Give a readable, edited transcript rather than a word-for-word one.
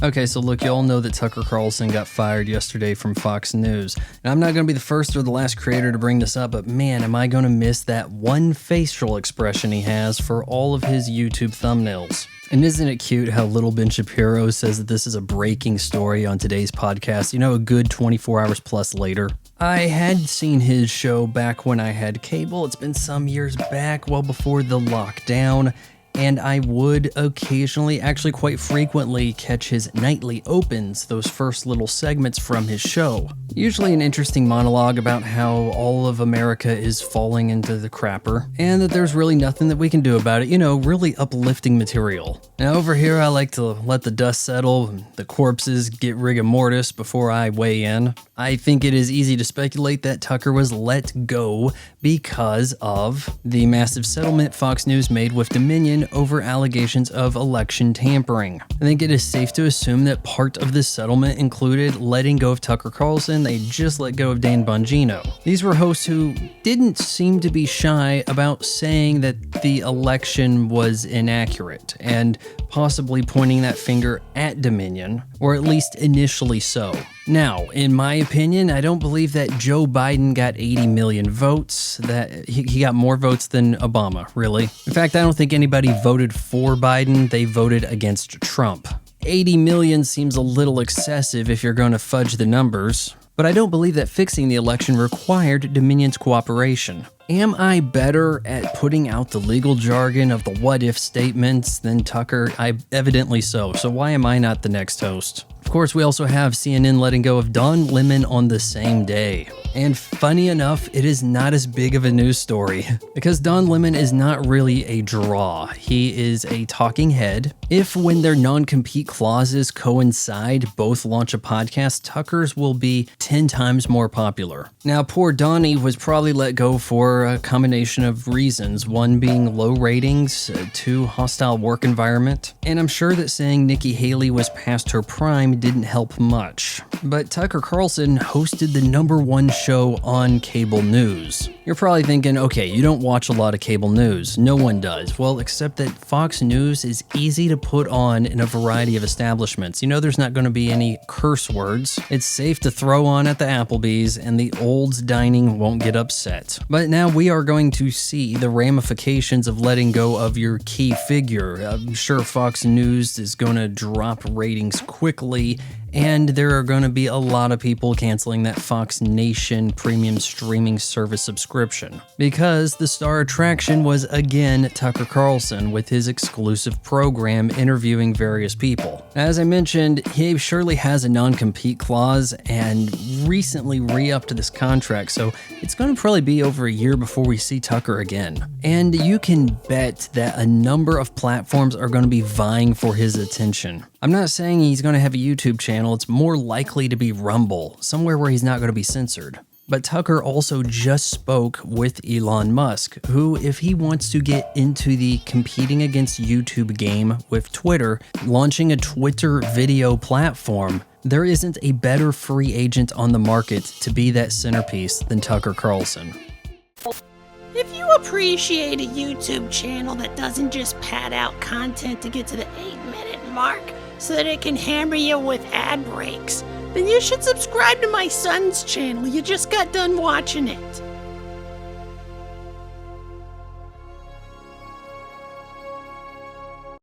Okay, so look, you all know that Tucker Carlson got fired yesterday from Fox News. And I'm not going to be the first or the last creator to bring this up, but man, am I going to miss that one facial expression he has for all of his YouTube thumbnails. And isn't it cute how Little Ben Shapiro says that this is a breaking story on today's podcast, a good 24 hours plus later? I had seen his show back when I had cable. It's been some years back, well before the lockdown. And I would occasionally, actually quite frequently, catch his nightly opens, those first little segments from his show. Usually an interesting monologue about how all of America is falling into the crapper, and that there's really nothing that we can do about it, really uplifting material. Now over here I like to let the dust settle, the corpses get rigor mortis before I weigh in. I think it is easy to speculate that Tucker was let go because of the massive settlement Fox News made with Dominion over allegations of election tampering. I think it is safe to assume that part of this settlement included letting go of Tucker Carlson. They just let go of Dan Bongino. These were hosts who didn't seem to be shy about saying that the election was inaccurate and possibly pointing that finger at Dominion, or at least initially so. Now, in my opinion, I don't believe that Joe Biden got 80 million votes, that he got more votes than Obama, really. In fact, I don't think anybody voted for Biden, they voted against Trump. 80 million seems a little excessive if you're going to fudge the numbers, but I don't believe that fixing the election required Dominion's cooperation. Am I better at putting out the legal jargon of the what-if statements than Tucker? Evidently so why am I not the next host? Of course, we also have CNN letting go of Don Lemon on the same day. And funny enough, it is not as big of a news story because Don Lemon is not really a draw. He is a talking head. If when their non-compete clauses coincide, both launch a podcast, Tucker's will be 10 times more popular. Now, poor Donnie was probably let go for a combination of reasons, one being low ratings, two, hostile work environment, and I'm sure that saying Nikki Haley was past her prime didn't help much. But Tucker Carlson hosted the #1 show on cable news. You're probably thinking, okay, you don't watch a lot of cable news. No one does. Well, except that Fox News is easy to put on in a variety of establishments. There's not going to be any curse words. It's safe to throw on at the Applebee's, and the olds dining won't get upset. But now we are going to see the ramifications of letting go of your key figure. I'm sure Fox News is going to drop ratings quickly, and there are going to be a lot of people canceling that Fox Nation premium streaming service subscription. Because the star attraction was again Tucker Carlson with his exclusive program interviewing various people. As I mentioned, he surely has a non-compete clause and recently re-upped this contract, so it's going to probably be over a year before we see Tucker again. And you can bet that a number of platforms are going to be vying for his attention. I'm not saying he's going to have a YouTube channel, it's more likely to be Rumble, somewhere where he's not going to be censored. But Tucker also just spoke with Elon Musk, who, if he wants to get into the competing against YouTube game with Twitter, launching a Twitter video platform, there isn't a better free agent on the market to be that centerpiece than Tucker Carlson. If you appreciate a YouTube channel that doesn't just pad out content to get to the 8-minute mark so that it can hammer you with ad breaks, then you should subscribe to my son's channel. You just got done watching it.